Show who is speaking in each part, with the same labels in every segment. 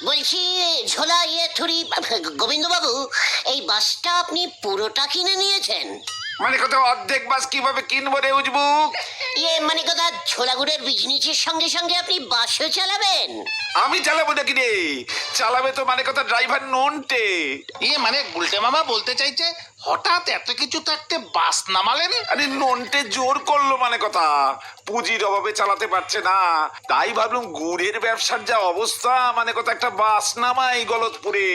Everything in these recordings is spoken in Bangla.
Speaker 1: বলছি ঝোলা থুরি গোবিন্দবাবু, এই বাসটা আপনি পুরোটা কিনে নিয়েছেন?
Speaker 2: মানে কথা অর্ধেক বাস কিভাবে কিনবো রে উজবুক?
Speaker 1: মানে কথা ঝোলাগুড়ের বিজনেসের সঙ্গে সঙ্গে আপনি বাসও চালাবেন?
Speaker 2: আমি চালাবো নাকি রে? চালাবে তো মানে কথা ড্রাইভার নন্টে।
Speaker 3: মানে গুলটে মামা বলতে চাইছে হঠাৎ এত কিছু থাকতে বাস নামালেন?
Speaker 2: আরে নন্টে জোর করলো মানে কথা, পুঁজির অভাবে চালাতে পারছে না, তাই ভাবলাম গুড়ের ব্যবসার যা অবস্থা মানে কথা একটা বাস নামাই গলতপুরে।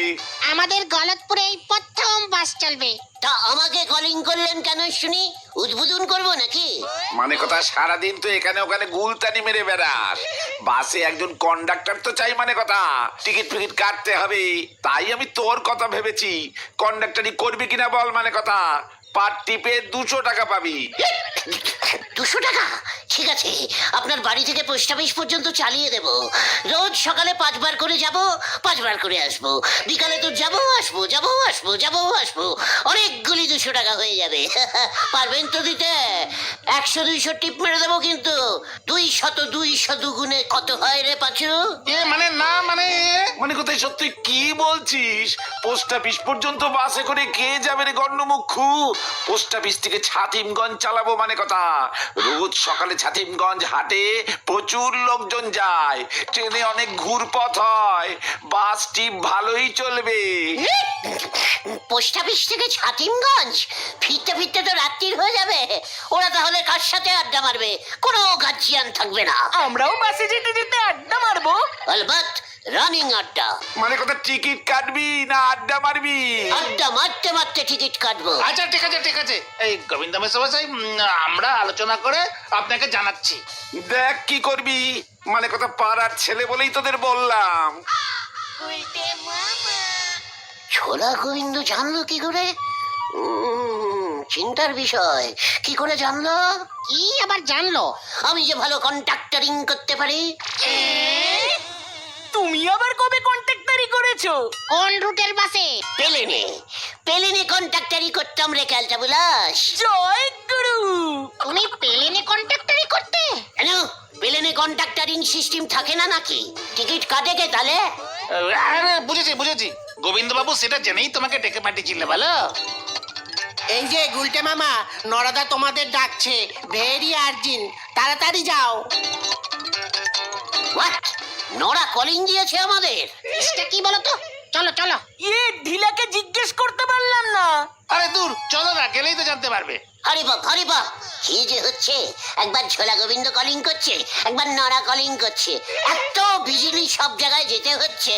Speaker 4: আমাদের গলতপুরে এই প্রথম বাস চলবে।
Speaker 1: তা আমাকে কলিং করলেন কেন শুনি? উদ্বোধন করবো নাকি?
Speaker 2: মানে কথা সারাদিন তো এখানে ওখানে গুলতানি মেরে বেড়াস, বাসে একজন কন্ডাক্টর তো চাই মানে কথা, টিকিট ফিকিট কাটতে হবে, তাই আমি তোর কথা ভেবেছি। কন্ডাক্টরি করবি কিনা বল মানে কথা, পার টিপে 200 টাকা পাবি।
Speaker 1: 200 টাকা? ঠিক আছে, আপনার বাড়ি থেকে পোস্ট অফিস পর্যন্ত চালিয়ে দেব। রোজ সকালে 5 বার করে যাব, 5 বার করে আসবো, বিকালে তো যাবো আসবো যাবো আসবো যাবো আসবো, অনেকগুলি 200 টাকা হয়ে যাবে। পারবেন তো দিতে? 100-200 টিপ মেরে দেবো, কিন্তু 200 দুগুণে কত হয় রে পাঁচু?
Speaker 3: মানে না মানে
Speaker 2: মানে কোথায় সত্যি কি বলছিস? পোস্ট অফিস পর্যন্ত বাসে করে কে যাবে রে গন্ডমুখু? পোস্ট অফিস থেকে ছাতিমগঞ্জ চালাবো মানে কথা, রোজ সকালে ছাতিমগঞ্জ হাটে প্রচুর লোকজন যায়, ট্রেনে অনেক ঘুরপথ হয়, বাস টিপ ভালোই চলবে।
Speaker 1: পোস্ট অফিস থেকে ছাতিমগঞ্জ ফিরতে ফিরতে তো রাত্রির হয়ে যাবে। ওরা তাহলে কার সাথে আড্ডা মারবে? কোনো গার্জিয়ান থাকবে না।
Speaker 5: আমরাও বাসে যেতে যেতে আড্ডা মারবো।
Speaker 1: অলবৎ রানিং আড্ডা।
Speaker 2: মানে কথা টিকিট কাটবি না আড্ডা মারবি?
Speaker 1: আড্ডা মারতে মারতে টিকিট কাটবো।
Speaker 3: আচ্ছা ঠিক আছে ঠিক আছে, এই গোবিন্দ মেসোমশাই আমরা আলোচনা করে আপনাকে জানাচ্ছি।
Speaker 2: দেখ কি করবি, মানে কথা পাড়ার ছেলে বলেই তোদের বললাম।
Speaker 1: ছোলা গোবিন্দ জানলো কি করে? চিন্তার বিষয়। কি করে জানলো?
Speaker 4: কি আবার জানলো?
Speaker 1: আমি যে ভালো কন্ট্রাক্টরিং করতে পারি।
Speaker 5: তুমি আবার কবে কন্ট্রাক্টরি করেছো?
Speaker 4: কোন রুটের বাসে?
Speaker 1: পেলেনে পেলেনে কন্ট্রাক্টরি করতাম রে ক্যালটা বুলাস।
Speaker 5: জয় গুরু।
Speaker 4: তুমি প্লেনে কন্ট্রাক্টরি করতে?
Speaker 1: কেন, পেলেনে কন্ট্রাক্টরিং সিস্টেম থাকে না নাকি? টিকিট কাটে কে তাহলে?
Speaker 3: আরে বুঝেছি বুঝেছি, গোবিন্দ বাবু সেটা জেনেই তোমাকে ডেকে পাঠিয়েছিলে বলো।
Speaker 6: এই যে গুলটে মামা, নরদা তোমাদের ডাকছে, ভেরি আর্জেন্ট, তাড়াতাড়ি যাও।
Speaker 1: হোয়াট? নোরা কলিং দিয়েছে আমাদের?
Speaker 4: এটা কি বলো তো? চলো চলো।
Speaker 5: ঢিলাকে জিজ্ঞেস করতে পারলাম না।
Speaker 3: আরে দূর চলো না, গেলেই তো জানতে পারবে।
Speaker 1: হরি বাপ, কি যে হচ্ছে! একবার ঝোলা গোবিন্দ কলিং করছে, একবার নড়া কলিং করছে, এত বিজলি সব জায়গায় যেতে হচ্ছে।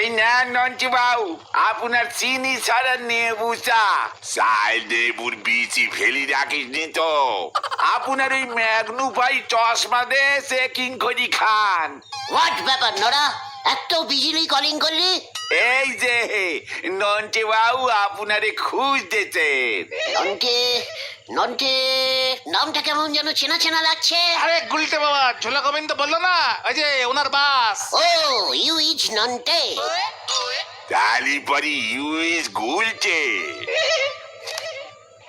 Speaker 2: এই নেন নন্টু বাবু, আপনার চিনি ছাড়া নেবু চা। চাল নেবুর বিচি ফেলি রাখিসনি তো? আপনার ওই ম্যাগনু ভাই চশমা দে চেকিং করি খান।
Speaker 1: হোয়াট ব্যাপার নড়া, এত বিজলি কলিং করলি?
Speaker 2: এই যে নন্টে বাবু আপনারে খুঁজতেছেন।
Speaker 1: নন্টে নন্টে নামটা কেমন যেন চেনা চেনা লাগছে।
Speaker 3: আরে গুলটে বাবা, ঝোলা গোবিন্দ বললো না, ওই যে ওনার বাস।
Speaker 1: ও, ইউ ইজ নন্টে।
Speaker 2: তালি পরি ইউএস গুলছে।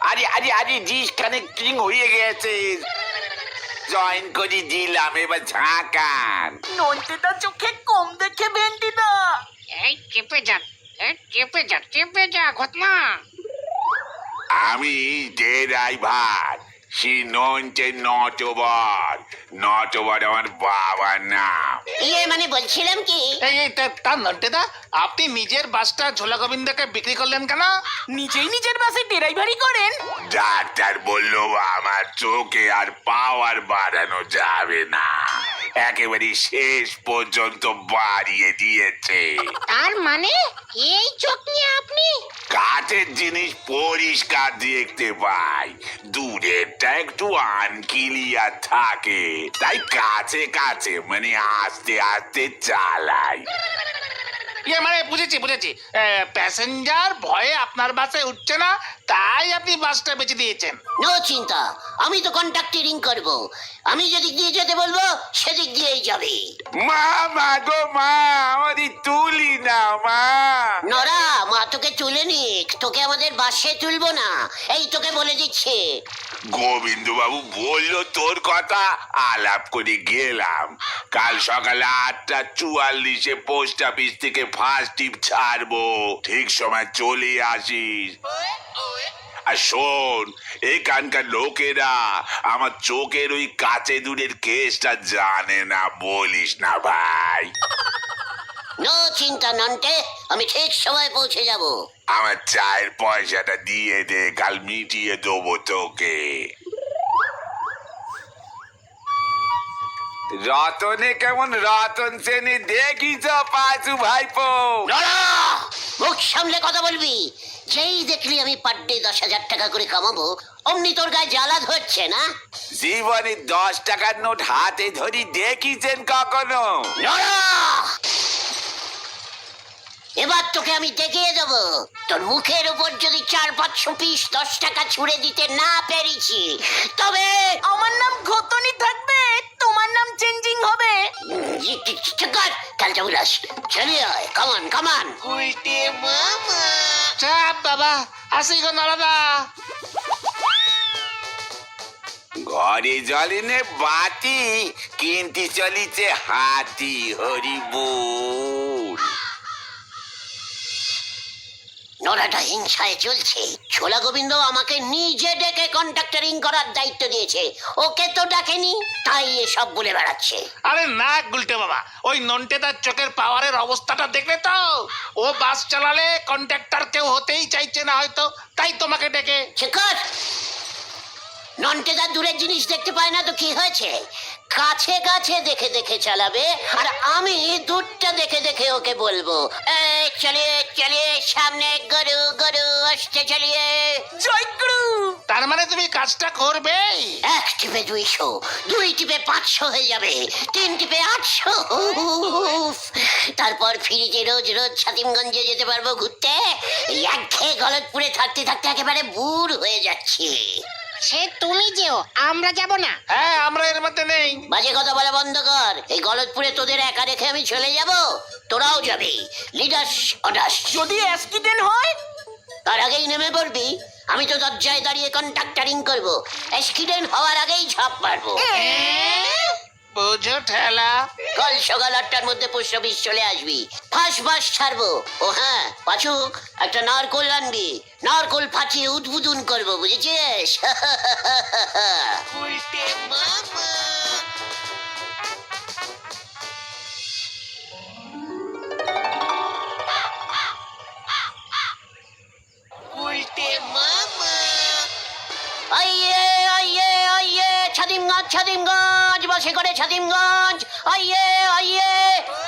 Speaker 2: আরে আরে আরে ডিস কানেক্টিং হয়ে গেছে, জয়েন করে দিলাম, এবার ঝাঁকান।
Speaker 5: নন্টেটা চোখে কম দেখে ভেন্টি না।
Speaker 4: এই চেপে যা, চেপে যা ঘটনা।
Speaker 2: আমি ড্রাইভার, সে নন্টে নটবর। নটবর আমার বাবার নাম।
Speaker 1: মানে বলছিলাম কি,
Speaker 3: এই তার নন্টেদা, আপনি নিজের বাসটা ঝোলা গোবিন্দকে বিক্রি করলেন কেন?
Speaker 5: নিজেই নিজের বাসে ড্রাইভারি করেন?
Speaker 2: ডাক্তার বললো আমার চোখে আর পাওয়ার বাড়ানো যাবে না, একেবারে শেষ পর্যন্ত বাড়িয়ে দিয়েছে।
Speaker 4: তার মানে এই চোখ নিয়ে আপনি?
Speaker 2: কাঠের জিনিস পরিষ্কার দেখতে পাই, দূরেরটা একটু আনকিলিয়ার থাকে, তাই কাছে কাছে মানে আস্তে আস্তে চালাই।
Speaker 3: মানে বুঝেছি বুঝেছি, প্যাসেঞ্জার ভয়ে আপনার বাসে উঠছে না, তাই আপনি বাসটা বেঁচে দিয়েছেন।
Speaker 1: নো চিন্তা, আমি তো কন্ট্রাক্টিং করব। আমি যেদিক দিয়ে যেতে বলবো সেদিক দিয়েই যাবে।
Speaker 2: মা মা গো মা, আমারই তুলি না মা।
Speaker 1: নরা, মা তোকে তুলে নিক, তোকে আমাদের বাসে তুলবো না, এই তোকে বলে দিচ্ছে।
Speaker 2: গোবিন্দ বাবু বললো তোর কথা, আলাপ করে গেলাম। কাল সকালে 8:44 পোস্ট অফিস থেকে ফার্স্ট টিপ ছাড়বো, ঠিক সময় চলে আসিস। আর শোন, এখানকার লোকেরা আমার চোখের ওই কাছে দূরের কেসটা জানে না, বলিস না ভাই।
Speaker 1: নো চিন্তা নন্টে, আমি ঠিক সময় পৌঁছে যাব।
Speaker 2: আমার চায়ের পয়সাটা দিয়ে দে, কাল মিটিয়ে দেবো তোকে। রতনে কেমন রতন সেনে দেখিস পাঁচু ভাইপো?
Speaker 1: নরা, মুখ সামলে কথা বলবি। যেই দেখলি আমি পার ডে 10,000 টাকা করে কামাবো, অমনি তোর গায়ে জ্বালা ধরছে না?
Speaker 2: জীবনে 10 টাকার নোট হাতে ধরি দেখিছেন কখনো?
Speaker 1: নরা, এবার তোকে আমি দেখিয়ে দেবো। তোর মুখের উপর যদি 400-500 পিস 10 টাকা ছুঁড়ে দিতে না পেরেছি, তবে
Speaker 5: আমার নাম ঘতনি থাকবে, তোমার নাম চেঞ্জিং হবে।
Speaker 1: কালটা উল্লাস চলে আয়, কামান কামান।
Speaker 3: চাপ বাবা, আসি গো নরদা।
Speaker 2: ঘরে জ্বলেনে বাতি, কিনতে চলিছে হাতি, হরি বল।
Speaker 1: নরাটা হিংসায় চলছে। ছোলা গোবিন্দ আমাকে নিজে ডেকে কন্ট্রাক্টরিং করার দায়িত্ব দিয়েছে, ওকে তো ডাকেনি, তাই এসব বলে বেড়াচ্ছে।
Speaker 3: আরে না গুলটে বাবা, ওই নন্টেদার চোখের পাওয়ারের অবস্থাটা দেখলে তো? ও বাস চালালে কন্ট্রাক্টর কেউ হতেই চাইছে না হয়তো, তাই তোমাকে ডেকে।
Speaker 1: শেখর, নন্টেদা দূরের জিনিস দেখতে পায় না তো কি হয়েছে? কাছে কাছে দেখে দেখে চালাবে, আর আমি দূরটা দেখে দেখে ওকে বলবো, এই চলিয়ে চলিয়ে সামনে গরু গরু আসতে চলিয়ে।
Speaker 5: জয় গুরু।
Speaker 3: তার মানে তুমি কাজটা করবে?
Speaker 1: 1 টিপে 200, 2 টিপে 500 হয়ে যাবে, 3 টিপে 800। উফ, তারপর ফ্রিজে রোজ রোজ ছাতিমগঞ্জে যেতে পারবো ঘুরতে। এই একঘেয়ে গলতপুরে থাকতে থাকতে একেবারে বুড় হয়ে যাচ্ছে।
Speaker 4: সে তুমি যেও, আমরা যাব না।
Speaker 3: হ্যাঁ, আমরা এর মধ্যে নেই।
Speaker 1: বাজে কথা বলা বন্ধ কর। এই গলতপুরে তোদের একা রেখে আমি চলে যাব? তোরাও যাবি। লিডাস অডাস।
Speaker 5: যদি অ্যাক্সিডেন্ট হয়?
Speaker 1: তার আগেই নেমে পড়বি। আমি তো দরজায় দাঁড়িয়ে কন্ট্রাক্টরিং করব, অ্যাক্সিডেন্ট হওয়ার আগেই ঝাঁপ মারবো।
Speaker 3: বুঝো ঠেলা।
Speaker 1: কাল সকাল 8টার মধ্যে পোস্ট অফিস চলে আসবি। ফার্স্ট বাস ছাড়বো। ও হ্যাঁ পাচু, একটা নারকোল আনবি, নারকোল ফাটিয়ে উদ্বোধন করবো, বুঝেছিস? আইয়ে আইয়ে আইয়ে, ছাদিমগঞ্জ ছাদিমগঞ্জ, বাসে করে ছাদিমগঞ্জ। আইয়ে আইয়ে।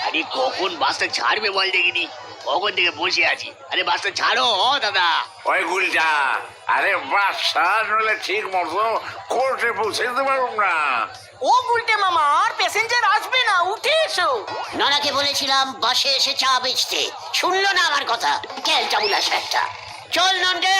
Speaker 7: আরে কখন বাসটা ছাড়বে বল দেখিনি, কখন থেকে বসে আছি। আরে বাসটা ছাড়ো ও দাদা।
Speaker 2: ওই গুলটা, আরে বাসা নলে ঠিক মতো কোর্টে পৌঁছে দিতে পারব না।
Speaker 5: ও গুলটে মামা, আর প্যাসেঞ্জার আসবে না, উঠে এসো।
Speaker 1: ননাকে বলেছিলাম বাসে এসে চা বেচতে, শুনলো না আমার কথা। ক্যালটা বুলাস একটা। চল নন্ডে।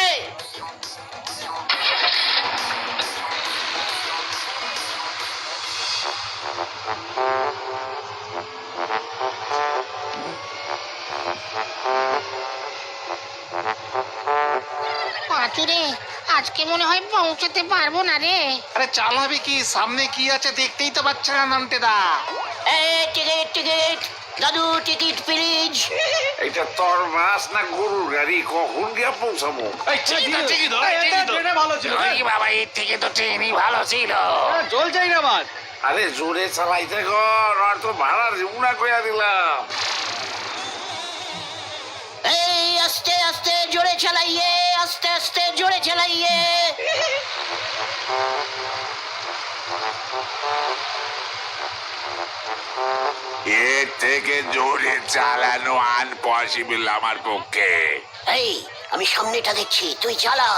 Speaker 4: পাঁচুরে, আজকে মনে হয় পৌঁছাতে পারবো না রে।
Speaker 3: আরে চালাবে কি? সামনে কি আছে দেখতেই তো পাচ্ছে না নন্টেদা।
Speaker 1: এই টিকিট টিকিট, দাদু টিকিট প্লিজ।
Speaker 2: এটা তোর বাস না গরুর গাড়ি? কখন গিয়া পৌঁছাবো?
Speaker 3: ওই বাবা, এর থেকে তো ট্রেনই ভালো ছিল।
Speaker 2: আরে জোরে চালাইতে কর, আর তো ভাড়া রিউনা কইয়া দিলাম।
Speaker 1: এই আস্তে আস্তে জোরে চালাইয়ে, আস্তে আস্তে জোরে চালাইয়ে।
Speaker 2: এর থেকে জোরে চালানো আনপসিবল আমার পক্ষে।
Speaker 1: এই আমি সামনেটা দেখছি, তুই চালা।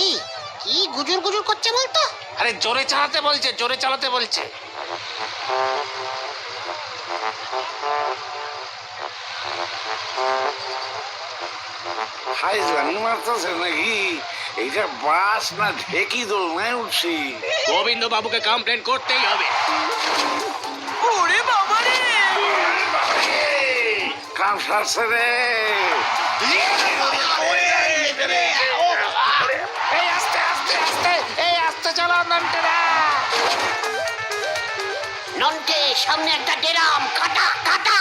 Speaker 4: এই কি গুজুর গুজুর করছে বলতো?
Speaker 3: আরে জোরে চালাতে বলছে, জোরে চালাতে বলছে।
Speaker 2: হাই জানি মারতেছে নাকি? এইটা বাস না ঢেকি দোলনায় উঠছি।
Speaker 7: গোবিন্দ বাবুকে কমপ্লেন করতেই হবে।
Speaker 5: ওরে বাবা রে!
Speaker 2: কাম সারছে রে।
Speaker 3: এই আস্তে আস্তে আস্তে, এই আস্তে চলো নন্টেদা।
Speaker 1: নন্টে সামনে একটা ডেরাম, কাটা কাটা।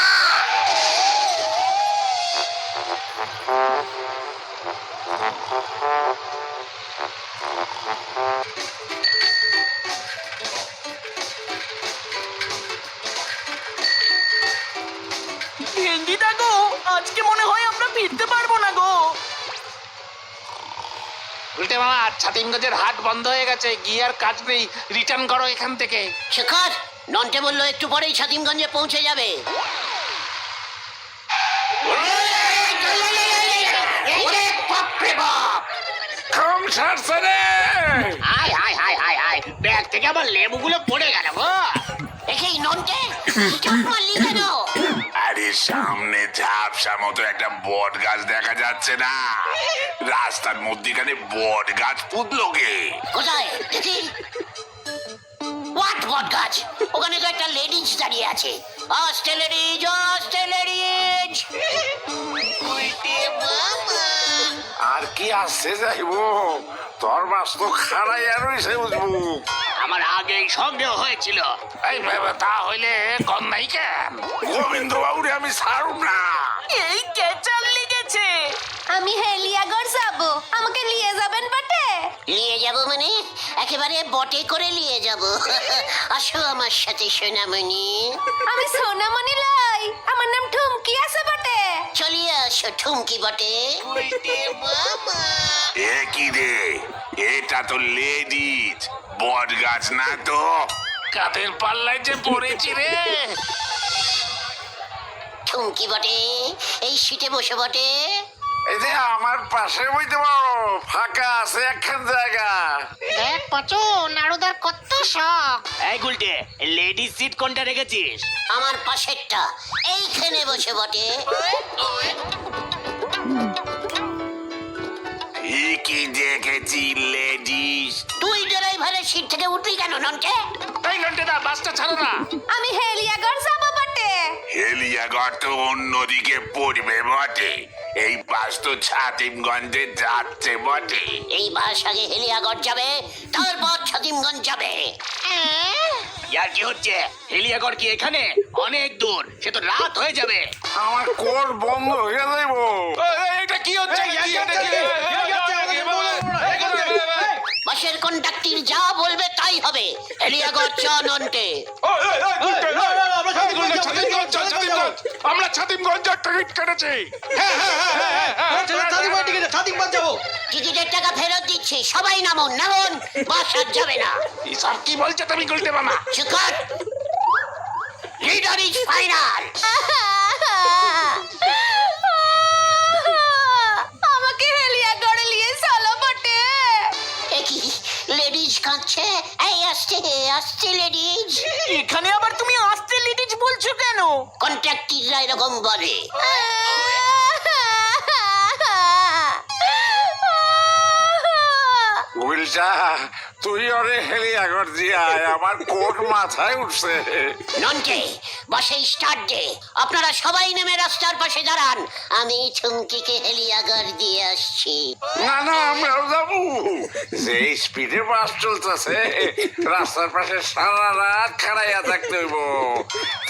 Speaker 5: ভেন্ডিদা গো, আজকে মনে হয় আমরা ফিরতে পারবো না গো।
Speaker 3: উল্টে মামা, ছাতিমগঞ্জের হাট বন্ধ হয়ে গেছে, গিয়ে আর কাজ নেই, রিটার্ন করো এখান থেকে।
Speaker 1: শেখর, নন্টে বললো একটু পরেই ছাতিমগঞ্জে পৌঁছে যাবে। ওরে বাপরে বাপ!
Speaker 2: কাম সারছে রে।
Speaker 7: High high high high high, bag থেকে আবার লেবুগুলো পড়ে গেল গো।
Speaker 1: একেই নন্টে, চাপ মারলি কেন?
Speaker 2: আরে সামনে ঝাপসা মতো একটা বট গাছ দেখা যাচ্ছে না? রাস্তার মধ্যিখানে বট গাছ পুতলো কে?
Speaker 1: কোথায় দেখি? হোয়াট বট গাছ? ওখানে তো একটা লেডিজ দাঁড়িয়ে আছে। আস্তে লেডিজ, আস্তে লেডিজ।
Speaker 2: আর কি আসছে যাইবো? তোর বাস তো খাড়াই আর রয়েছে বুঝবো।
Speaker 7: আমার আগেই সন্দেহ হয়েছিল।
Speaker 3: এই বাবা, তা হইলে কন্যাই কেন?
Speaker 2: গোবিন্দ বাবুরে আমি ছাড়ুম না।
Speaker 5: এই কেচাল লেগেছে।
Speaker 8: আমি হেলিয়াগড় যাব, আমাকে নিয়ে যাবেন বটে?
Speaker 1: নিয়ে যাব মানে একেবারে বটে করে নিয়ে যাব। আসো আমার সাথে সোনামণি।
Speaker 8: আমি সোনামণি লাই, আমার নাম ঠুমকি আছে বটে।
Speaker 1: চলিয়ে আসো ঠুমকি বটে।
Speaker 2: এ কি রে? এটা তো লেডিজ, বট গাছ না তো।
Speaker 3: কাদের পাল্লায় যে পড়েছি রে।
Speaker 1: ঠুমকি বটে, এই সিটে বসে বটে।
Speaker 2: এই যে আমার পাশে বইতে পারো, ফাঁকা আছে একখান জায়গা।
Speaker 4: দেখ পাচু, নাড়ুদার কত শখ।
Speaker 7: এই গুলটে, লেডিস সিট কোনটা রেখেছিস?
Speaker 1: আমার পাশেরটা, এইখানে বসে বটে।
Speaker 2: ঠিকই দেখেছি লেডিজ।
Speaker 1: তুই ড্রাইভারের সিট থেকে উঠলি কেন নন্টে?
Speaker 3: এই নন্টেদা, বাসটা ছাড়ো না।
Speaker 8: আমি হেলিয়াগড় যাব বটে।
Speaker 2: হেলিয়াগড় তো অন্যদিকে পড়বে বটে। এই বাস তো ছাতিমগঞ্জে যাচ্ছে বটে।
Speaker 1: এই বাস আগে হেলিয়াগড় যাবে, তারপর ছাতিমগঞ্জ যাবে।
Speaker 7: ইয়ার কি হচ্ছে? হেলিয়াগড় কি এখানে? অনেক দূর, সে তো রাত হয়ে যাবে।
Speaker 2: আমার কোর বন্ধ হয়ে যাইব।
Speaker 3: এটা কি হচ্ছে?
Speaker 1: বাসের কন্ডাক্টর যা বলবে তাই হবে। হেলিয়াগড় চ নন্টে।
Speaker 3: আমরা ছাতিমগঞ্জ টিকিট কেটেছি।
Speaker 1: টিকিটের টাকা ফেরত দিচ্ছি, সবাই নামুন নামুন, বাস আর যাবে না।
Speaker 3: সব কি বলছো তুমি গুলটে মামা?
Speaker 1: Chukar, leader is final.
Speaker 8: আমাকে হেলিয়াগড়ে নিয়ে চলো বটে।
Speaker 1: একই লেডিজ কাঁদছে। এই আসছে আসছে লেডিজ।
Speaker 5: এখানে আবার তুমি আসতে লেডিজ বলছো কেন?
Speaker 1: কন্ট্রাক্টররা এরকম বলে।
Speaker 2: উল্টা তুই ওরে হেলিয়াগড় দিয়ে আয়, আমার কোট মাথায় উঠছে।
Speaker 1: নন্টে, বাসে স্টার্ট দে। আপনারা সবাই নেমে রাস্তার পাশে দাঁড়ান, আমি ঠুমকিকে হেলিয়াগড় দিয়ে আসছি।
Speaker 2: না না, আমরাও যাবো। যে স্পিডে বাস চলতেছে, রাস্তার পাশে সারা রাত খাড়াইয়া থাকতে হইব।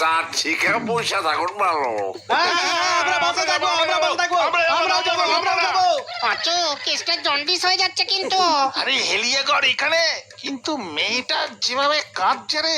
Speaker 2: তার ঠিকা পয়সা থাকুন ভালো।
Speaker 4: পাচু, কেসটা জন্ডিস হয়ে যাচ্ছে কিন্তু।
Speaker 3: আরে হেলিয়াগড় এখানে, কিন্তু মেয়েটা যেভাবে কাঁদছে রে।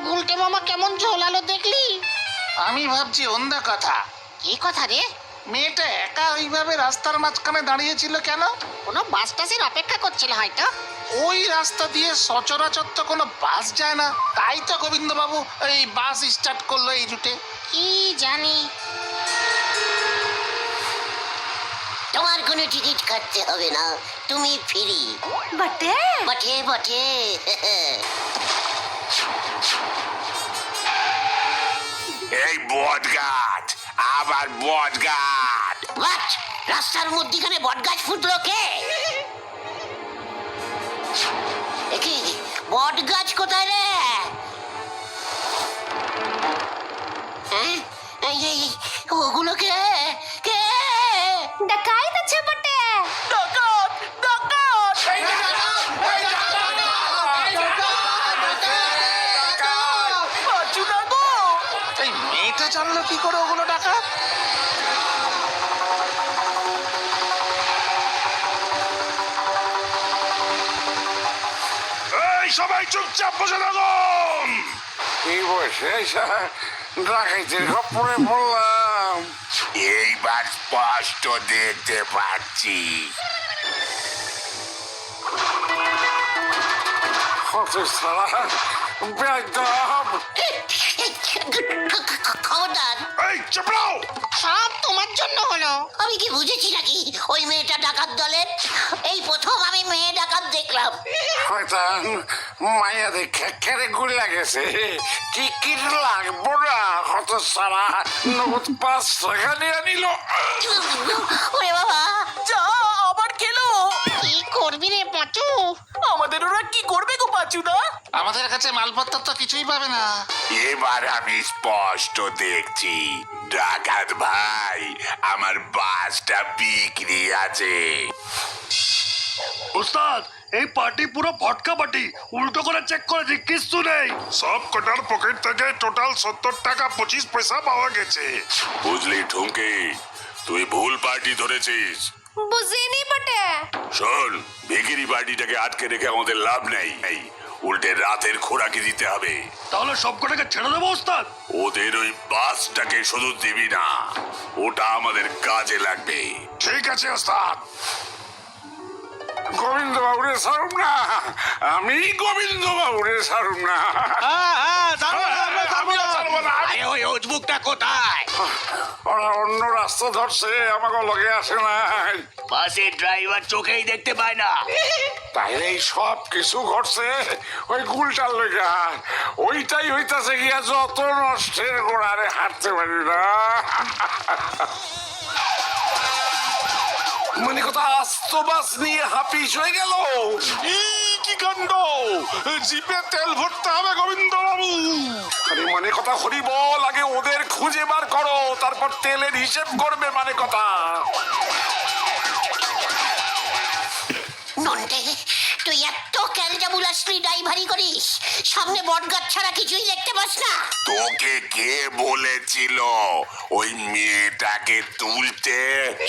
Speaker 4: গুলটে মামা কেমন ঝোলালো দেখলি?
Speaker 3: আমি ভাবছি অন্য কথা।
Speaker 4: কি কথা রে?
Speaker 3: মেয়েটা একা ওইভাবে রাস্তার মাঝখানে দাঁড়িয়েছিল কেন?
Speaker 4: কোনো বাস টাসের অপেক্ষা করছিল হয়তো।
Speaker 3: ওই রাস্তা দিয়ে সচরাচর তো কোনো বাস যায় না, তাই তো গোবিন্দবাবু এই বাস স্টার্ট করলো এই রুটে।
Speaker 4: কি জানি।
Speaker 1: তোমার কোনো টিকিট কাটতে হবে না, তুমি ফ্রি।
Speaker 8: বটে
Speaker 1: বটে বটে।
Speaker 2: এই বট গাছ, আবার বট গাছ।
Speaker 1: বাট রাস্তার মধ্যিখানে বট গাছ ফুটলো কে? কি বট গাছ কোথায় রে? হ্যাঁ? এই ওগুলো কে? কে?
Speaker 8: ডাকাইত আছে বটে।
Speaker 5: ডাকাত ডাকাত পাঁচু না গো।
Speaker 3: এই মেয়েটা জানলো কি করে ওগুলো টাকা?
Speaker 2: এই সবাই চুপচাপ বসে থাকুন। এই বসে ডাকাইতের খপ্পরে পড়লাম। এইবার স্পষ্ট দেখতে পাচ্ছি।
Speaker 1: খবরদার!
Speaker 2: এই চাপড়াও।
Speaker 4: সব তোমার জন্য হলো।
Speaker 1: আমি কি বুঝেছি নাকি ওই মেয়েটা ডাকাত দলের? এই প্রথম আমি মেয়ে ডাকাত দেখলাম।
Speaker 2: শয়তান মায়া দেখে কেড়ে গুলা গেছে। টিকিট লাগবো না, কত সারা নগদ 5 টাকা নিয়ে নিল।
Speaker 1: ওরে বাবা!
Speaker 5: যা আবার খেলো।
Speaker 4: কি করবি রে পাঁচু?
Speaker 5: আমাদের ওরা কি করবে গো পাঁচু দা?
Speaker 3: আমাদের কাছে মালপত্র তো কিছুই পাবে না।
Speaker 2: এবার আমি স্পষ্ট দেখছি, ডাকাত ভাই, আমার বাসটা বিক্রি আছে।
Speaker 9: উস্তাদ, এই পার্টি পুরো ফটকা পার্টি, উল্টো করে চেক করেছি, কিচ্ছু নেই।
Speaker 10: সব কটার পকেট থেকে টোটাল 70 টাকা 25 পয়সা পাওয়া গেছে।
Speaker 2: বুঝলি ঠুমকি, তুই ভুল পার্টি ধরেছিস।
Speaker 8: বুঝিনি বটে।
Speaker 2: শোন, ভিখিরি পার্টিটাকে আটকে রেখে আমাদের লাভ নেই। উল্টে রাতের খোরাকি দিতে হবে।
Speaker 9: তাহলে সব কটাকে ছেড়ে দেবো উস্তাদ?
Speaker 2: ওদের ওই বাসটাকে শুধু দিবি না, ওটা আমাদের কাজে লাগবে।
Speaker 10: ঠিক আছে ওস্তাদ।
Speaker 2: গোবিন্দ বাবুরে সারুম না, আমি গোবিন্দ বাবুরে সারুম না।
Speaker 7: আরে ওই উজবুকটা কোথায়?
Speaker 2: ওরা অন্য রাস্তা ধরছে, আমাকে লগে আসে নাই।
Speaker 7: বাসের ড্রাইভার চোখেই দেখতে পায় না।
Speaker 2: তাইলে এই সব কিছু ঘটছে ওই গুলটার লেগা। ওইটাই হইতাছে গিয়া যত নষ্টের গোড়ারে হাঁটতে পারি না। মানে কথা আস্ত বাস নিয়ে হাপিস হয়ে গেল।
Speaker 10: কি কাণ্ড! জিপে তেল ভরতে হবে গোবিন্দ বাবু।
Speaker 2: আরে মানে কথা হরিব লাগে, ওদের খুঁজে বার করো, তারপর তেলের হিসেব করবে মানে কথা।
Speaker 1: নন্টে, তুই এত ক্যালজাবুল আসলি ড্রাইভারি করিস, সামনে বটগাছ ছাড়া কিছুই দেখতে পাস না?
Speaker 2: তোকে কে বলেছিল ওই মেয়েটাকে তুলতে?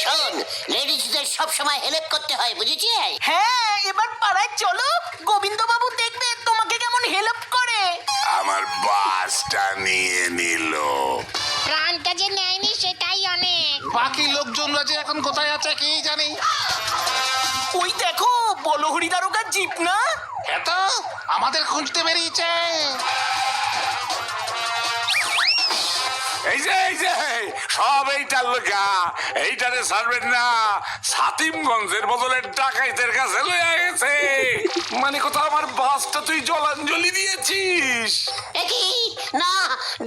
Speaker 1: শোন, লেডিজদের সবসময় হেল্প করতে হয়, বুঝেছিস?
Speaker 5: হ্যাঁ, এবার পাড়ায় চলো, গোবিন্দ বাবু দেখবে তোমাকে কেমন হেল্প করে।
Speaker 2: আমার বাসটা নিয়ে নিল।
Speaker 4: প্রাণটা যে নেয়নি সেটাই অনেক।
Speaker 3: বাকি লোকজনরা যে এখন কোথায় আছে কে জানে।
Speaker 5: ওই দেখো, বলহরি দারোগার জিপ না?
Speaker 3: এত আমাদের খুঁজতে বেরিয়েছে।
Speaker 2: এই যে সব এইটার লোকা, এইটারে ছাড়বেন না। সাতিমগঞ্জের বদলে ডাকাইতের কাছে লইয়া গেছে। মানে কথা আমার বাসটা তুই জলাঞ্জলি দিয়েছিস?
Speaker 1: একই না,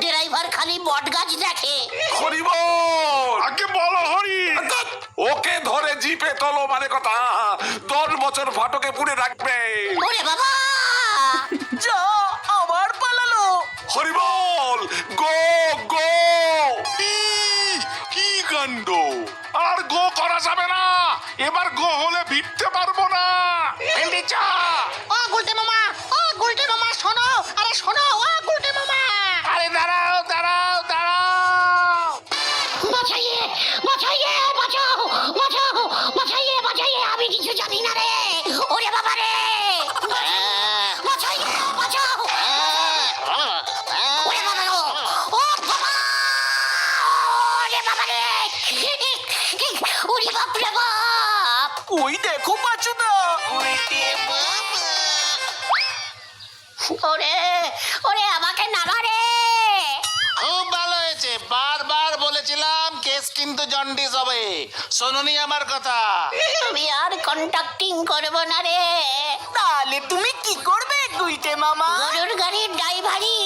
Speaker 1: ড্রাইভার খালি বটগাছ দেখে।
Speaker 2: হরিব
Speaker 10: আগে বলো হরি।
Speaker 2: ওকে ধরে জিপে তোলো মানে কথা 10 বছর ফাটকে পুড়ে রাখবে।
Speaker 1: ওরে বাবা!
Speaker 5: যা আবার পালালো।
Speaker 2: হরিবল, গো গো।
Speaker 10: কি কাণ্ড! আর গো করা যাবে না, এবার গো হলে ভিড়তে পারবো না।
Speaker 3: ভেন্ডি চা।
Speaker 4: ও গুলটে মামা, ও গুলটে মামা শোনো, আরে শোনো, ও গুলটে মামা।
Speaker 3: আরে দাঁড়াও দাঁড়াও দাঁড়াও।
Speaker 1: বাঁচাইয়ে বাঁচাইয়ে, বাঁচাও বাঁচাও, বাঁচাইয়ে বাঁচাইয়ে, আমি কিছু জানি না রে। ওরে বাবা রে! বাঁচাইয়ে বাঁচাও! ওরে বাবা গো! ও বাবা! ওরে বাবা রে!
Speaker 5: ওই দেখো পাচুদা।
Speaker 1: ওরে ওরে আমাকে নামা রে।
Speaker 3: খুব ভালো হয়েছে, বারবার বলেছিলাম কেস কিন্তু জন্ডিস হবে, শোনুনি আমার কথা।
Speaker 1: আমি আর কন্ট্রাক্টিং করব না রে।
Speaker 5: তাহলে তুমি কি করবে গুলটে মামা?
Speaker 1: গরুর গাড়ির ড্রাইভারি